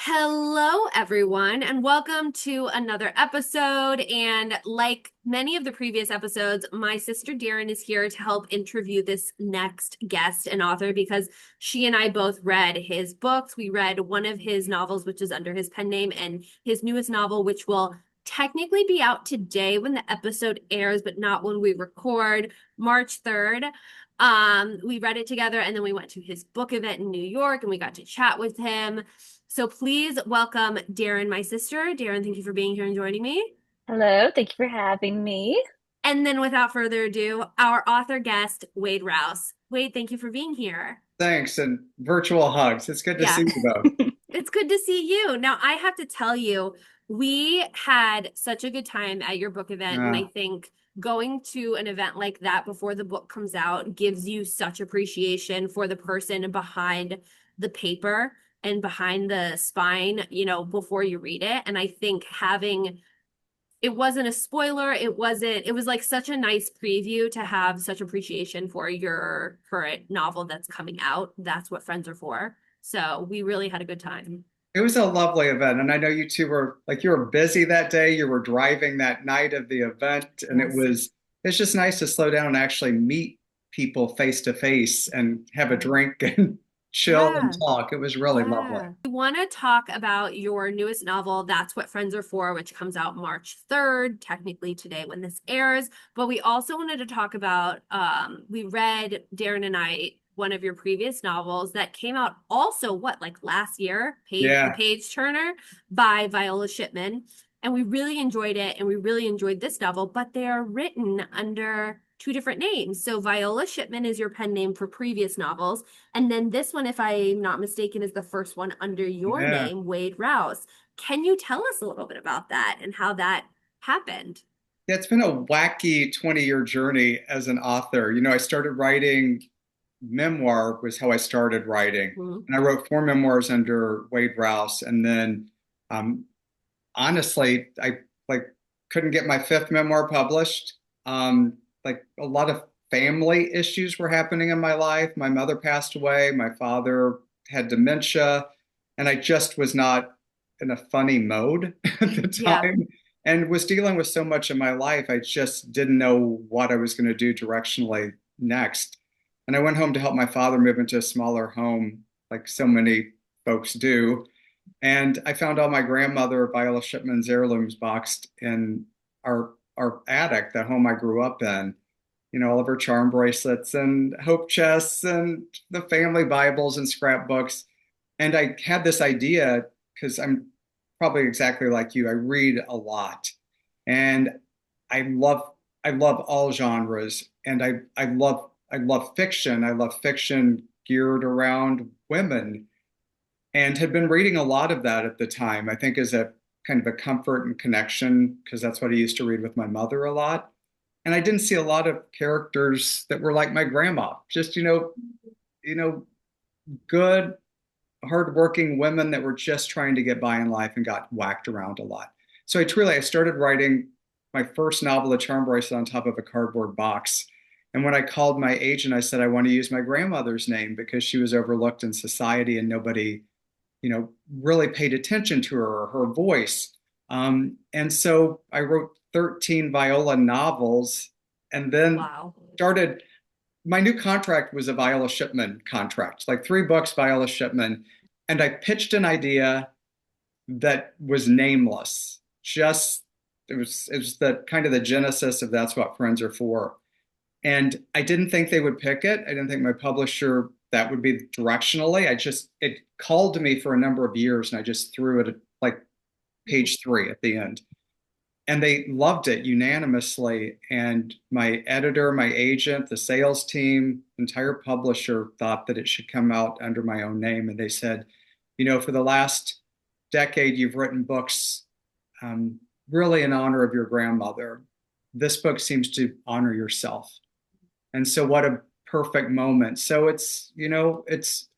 Hello, everyone, and welcome to another episode. And like many of the previous episodes, my sister Darren is here to help interview this next guest and author because she and I both read his books. We read one of his novels, which is under his pen name, and his newest novel, which will technically be out today when the episode airs, but not when we record, March 3rd. We read it together and then we went to his book event in New York and we got to chat with him. So please welcome Darren, my sister. Darren, thank you for being here and joining me. Hello, thank you for having me. And then without further ado, our author guest, Wade Rouse. Wade, thank you for being here. Thanks, and virtual hugs. It's good to Yeah, see you both. it's good to see you. Now, I have to tell you, we had such a good time at your book event, and I Uh, think going to an event like that before the book comes out gives you such appreciation for the person behind the paper and behind the spine, before you read it. And I think having it wasn't a spoiler, it was like such a nice preview to have such appreciation for your current novel that's coming out. That's what friends are for. So we really had a good time. it was a lovely event, and I know you two were like you were busy that day. You were driving that night of the event, and Yes. it's just nice to slow down and actually meet people face to face and have a Right. drink and chill and Yeah. talk. It was really lovely. Yeah. We want to talk about your newest novel, That's What Friends Are For, which comes out March 3rd, technically today when this airs. But we also wanted to talk about, we read, Darren and I, one of your previous novels that came out also, what, like last year, The Yeah. Page Turner by Viola Shipman. And we really enjoyed it, and we really enjoyed this novel, but they are written under two different names. So Viola Shipman is your pen name for previous novels. And then this one, if I'm not mistaken, is the first one under your Yeah. name, Wade Rouse. Can you tell us a little bit about that and how that happened? Yeah, it's been a wacky 20-year journey as an author. I started writing memoir was how I started writing. Mhm. And I wrote four memoirs under Wade Rouse. And then um, honestly, I like couldn't get my fifth memoir published. Like a lot of family issues were happening in my life. My mother passed away, my father had dementia, and I just was not in a funny mode at the Yeah. time and was dealing with so much in my life. I just didn't know what I was going to do directionally next. And I went home to help my father move into a smaller home, like so many folks do. And I found all my grandmother Viola Shipman's heirlooms boxed in our attic, the home I grew up in. All of her charm bracelets and hope chests and the family Bibles and scrapbooks. And I had this idea because I'm probably exactly like you. I read a lot, and I love I love all genres, and I love fiction. I love fiction geared around women and had been reading a lot of that at the time, I think as a kind of a comfort and connection, because that's what I used to read with my mother a lot. And I didn't see a lot of characters that were like my grandma, just, good, hardworking women that were just trying to get by in life and got whacked around a lot. So I started writing my first novel, A Charm Bracelet on Top of a Cardboard Box. And when I called my agent, I said I want to use my grandmother's name because she was overlooked in society and nobody really paid attention to her or her voice. And so I wrote 13 Viola novels and then Wow. started. My new contract was a Viola Shipman contract, like three books, Viola Shipman. And I pitched an idea that was nameless. Just it was the kind of the genesis of That's What Friends Are For. And I didn't think they would pick it. I didn't think my publisher that would be directionally. It called to me for a number of years and I just threw it at like page three at the end. And they loved it unanimously. And my editor, my agent, the sales team, entire publisher thought that it should come out under my own name. And they said, for the last decade, you've written books um, really in honor of your grandmother. This book seems to honor yourself. And so what a perfect moment. So it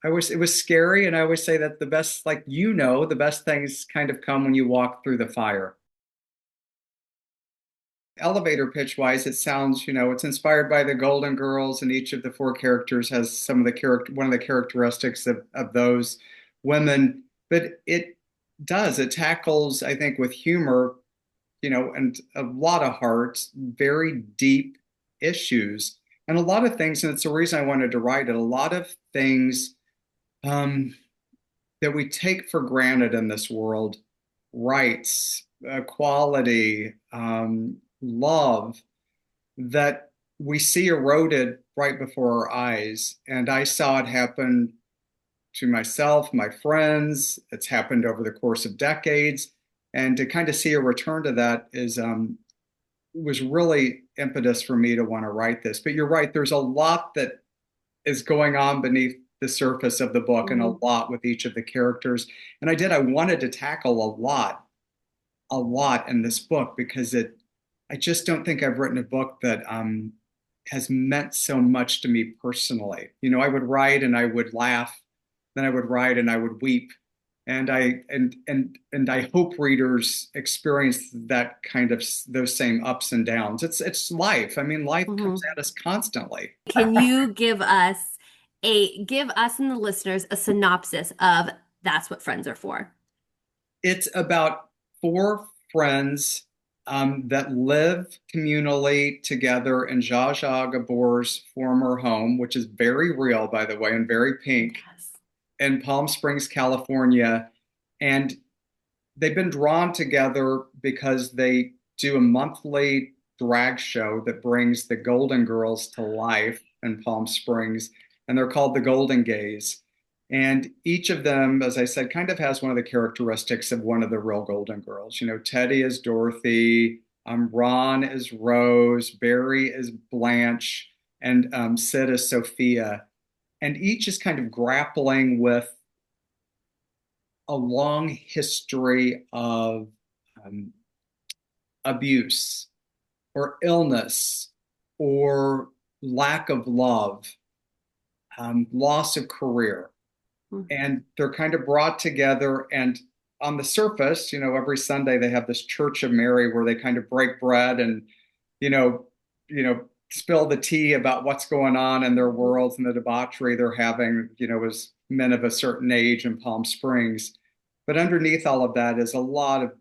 was scary. And I always say that the best, like, the best things kind of come when you walk through the fire. Elevator pitch wise, it sounds, it's inspired by the Golden Girls, and each of the four characters has one of the characteristics of those women. But does. It tackles, I think, with humor, and a lot of heart, very deep issues and a lot of things. And it's the reason I wanted to write it. A lot of things um, that we take for granted in this world, rights, equality, love, that we see eroded right before our eyes. And I saw it happen to myself, my friends. It's happened over the course of decades. And to kind of see a return to that is was really impetus for me to want to write this. But you're right, there's a lot that is going on beneath the surface of the book and a Mhm. lot with each of the characters. And I wanted to tackle a lot in this book because I just don't think I've written a book that has meant so much to me personally. I would write and I would laugh, then I would write and I would weep. And I hope readers experience that kind of those same ups and downs. It's life. I mean, life comes Mhm. at us constantly. Can you give us and the listeners a synopsis of That's What Friends Are For? It's about four friends that live communally together in Zsa Zsa Gabor's former home, which is very real, by the way, and very pink, Yes. in Palm Springs, California. And they've been drawn together because they do a monthly drag show that brings the Golden Girls to life in Palm Springs, and they're called the Golden Gays. And each of them, as I said, kind of has one of the characteristics of one of the real Golden Girls. Teddy is Dorothy, Ron is Rose, Barry is Blanche, and Sid is Sophia. And each is kind of grappling with a long history of um, abuse or illness or lack of love, loss of career. And they're kind of brought together. And on the surface, every Sunday they have this Church of Mary where they kind of break bread and, you know, spill the tea about what's going on in their worlds and the debauchery they're having, as men of a certain age in Palm Springs. But underneath all of that is a lot of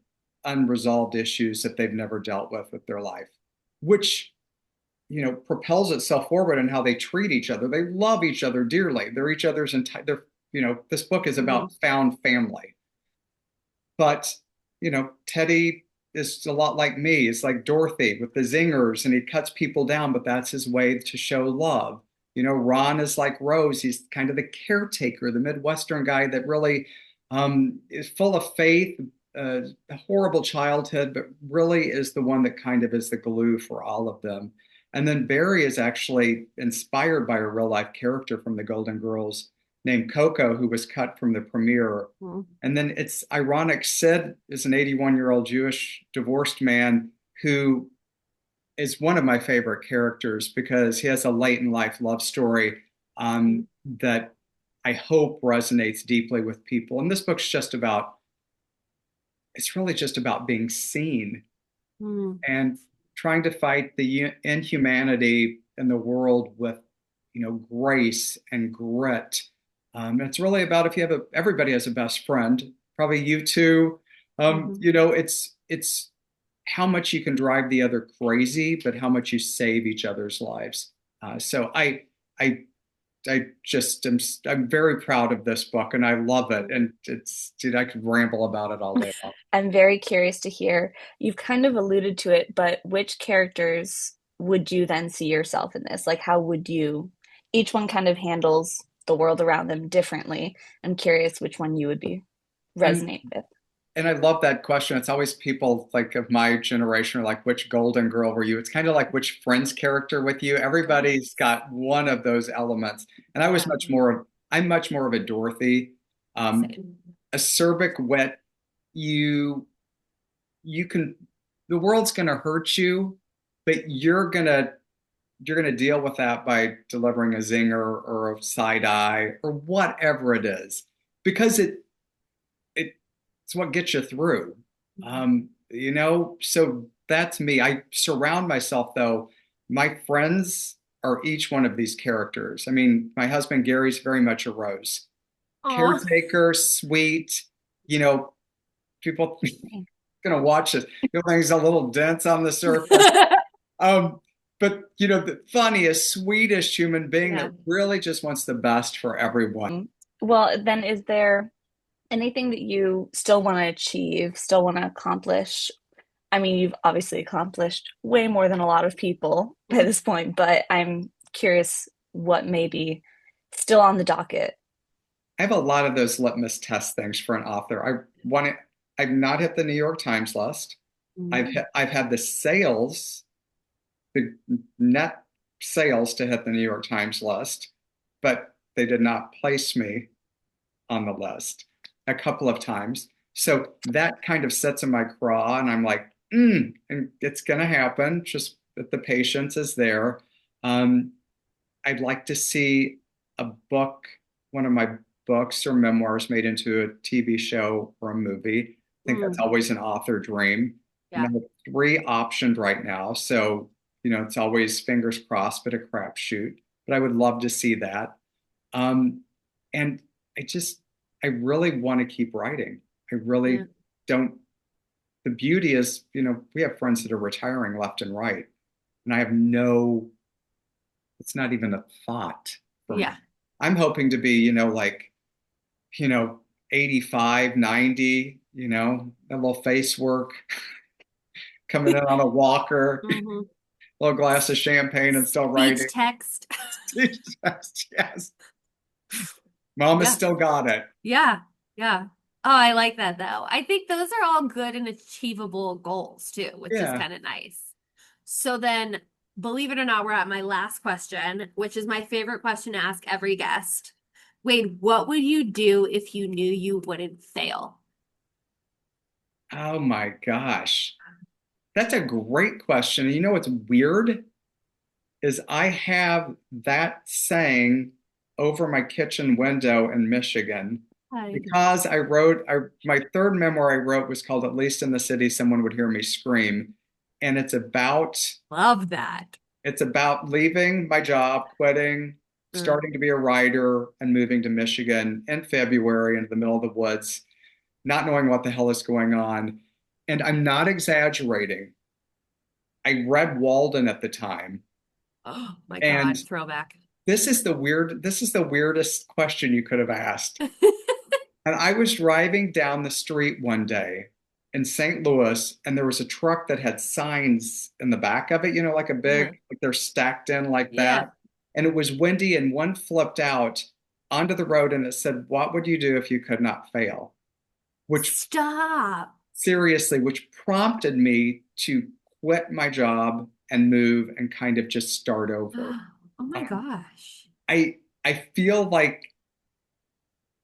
unresolved issues that they've never dealt with their life, which propels itself forward in how they treat each other. They love each other dearly. They're each other's entire. This book is Mhm. about found family, but Teddy is a lot like me. It's like Dorothy with the zingers, and he cuts people down, but that's his way to show love. Ron is like Rose. He's kind of the caretaker, the Midwestern guy that really is full of faith, a horrible childhood, but really is the one that kind of is the glue for all of them. And then Barry is actually inspired by a real life character from the Golden Girls named Coco, who was cut from the premiere. Mhm. And then it's ironic, Sid is an 81-year-old Jewish divorced man who is one of my favorite characters because he has a late in life love story that I hope resonates deeply with people. And this book's it's really just about being seen Mhm. and trying to fight the inhumanity in the world with, grace and grit. It's really about if you have everybody has a best friend, probably you too. Mhm. It's how much you can drive the other crazy, but how much you save each other's lives. So I, I just I'm very proud of this book and I love it. And dude, I could ramble about it all day long. I'm very curious to hear. You've kind of alluded to it, but which characters would you then see yourself in this? Like, how would you? Each one kind of handles the world around them differently. I'm curious which one you would be And resonate with. And I love that question. It's always people like of my generation are like, which Golden Girl were you? It's kind of like which Friends character with you. Everybody's got one of those elements. And Yeah. I'm much more of a Dorothy. Um, Same. Acerbic wit, you you can the world's gonna hurt you, but you're gonna deal with that by delivering a zinger or a side eye or whatever it is. Because it's what gets you through. So that's me. I surround myself though. My friends are each one of these characters. I mean, my husband Gary's very much a Rose. Oh. Caretaker, sweet, you know, people gonna watch it. You'll think he's a little dense on the surface. But the funniest, sweetest human being Yeah. that really just wants the best for everyone. Well, then is there anything that you still want to achieve, still want to accomplish? I mean, you've obviously accomplished way more than a lot of people by this point, but I'm curious what may be still on the docket. I have a lot of those litmus test things for an author. I've not hit the New York Times list. Mhm. I've had the net sales to hit the New York Times list, but they did not place me on the list a couple of times. So that kind of sets in my craw, and I'm like, and it's gonna happen. Just that the patience is there. Um, I'd like to see a book, one of my books or memoirs made into a TV show or a movie. I think that's Mm. always an author dream. And Yeah. I have three optioned right now. So, it's always fingers crossed, but a crapshoot. But I would love to see that. And I just, I really want to keep writing. I Yeah. really don't. The beauty is, we have friends that are retiring left and right. And I have it's not even a thought for me. Yeah. I'm hoping to be, like, you know, 85, 90, a little face work, coming in on a walker, a Hmm. little glass of champagne and still Speech writing. text. Yes. Mom has Yeah. still got it. Yeah. Yeah. Oh, I like that though. I think those are all good and achievable goals too, which is Yeah. kind of nice. So then, believe it or not, we're at my last question, which is my favorite question to ask every guest. Wade, what would you do if you knew you wouldn't fail? Oh my gosh. That's a great question. And you know what's weird is I have that saying over my kitchen window in Michigan Hi. because my third memoir I wrote was called At Least in the City Someone Would Hear Me Scream. And Love that. it's about leaving my job, quitting, Mm. starting to be a writer, and moving to Michigan in February into the middle of the woods, not knowing what the hell is going on. And I'm not exaggerating. I read Walden at the time, Oh my and God, throwback. this is the weirdest question you could have asked. And I was driving down the street one day in St. Louis, and there was a truck that had signs in the back of it, like a Uh-huh. like they're stacked in like Yeah. that. And it was windy, and one flipped out onto the road and it said, "What would you do if you could not fail?" Which Stop. seriously, which prompted me to quit my job and move and kind of just start over. Oh my Um, gosh. I I feel like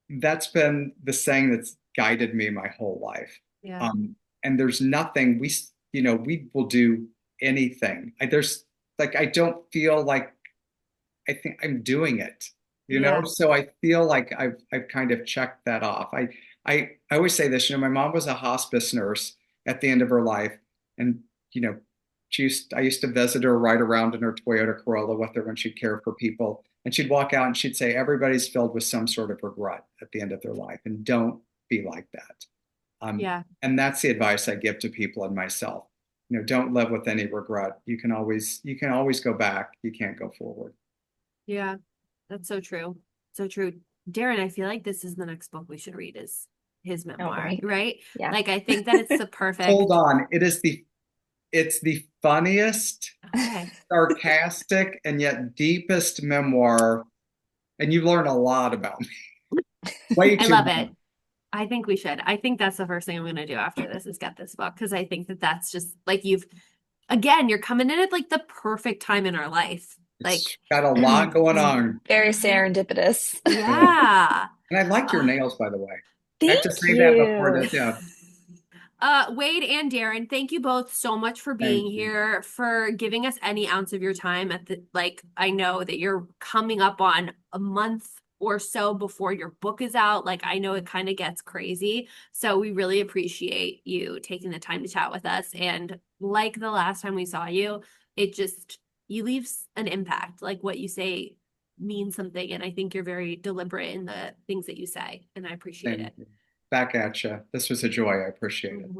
that's been the saying that's guided me my whole life. Yeah. And there's nothing we will do anything. There's like I don't feel like I think I'm doing it, Yeah. So I feel like I've kind of checked that off. I always say this, my mom was a hospice nurse at the end of her life, and you know, I used to visit her, ride around in her Toyota Corolla with her when she'd care for people, and she'd walk out and she'd say, "Everybody's filled with some sort of regret at the end of their life, and don't be like that." Yeah. And that's the advice I give to people and myself. Don't live with any regret. You can always go back. You can't go forward. Yeah. That's so true. So true. Darren, I feel like this is the next book we should read is his Oh, memoir, right. right? Yeah. Like I think that it's the Hold perfect. on. It's the funniest, Okay. sarcastic, and yet deepest memoir, and you learn a lot about me. Way I too love much. it. I think we should. I think that's the first thing I'm going to do after this is get this book because I think that that's just like again, you're coming in at like the perfect time in our life. It's Like, got a lot going on. Very serendipitous. Yeah. yeah. And I like your Uh, nails, by the way. I have to Thank say that before you. this. Yeah. Wade and Darren, thank you both so much for Thank being you. here, for giving us any ounce of your time at I know that you're coming up on a month or so before your book is out. Like, I know it kind of gets crazy. So we really appreciate you taking the time to chat with us. And like the last time we saw you, you leave an impact. Like what you say means something. And I think you're very deliberate in the things that you say. And I appreciate Thank it. you. Back at you. This was a joy. I appreciate it.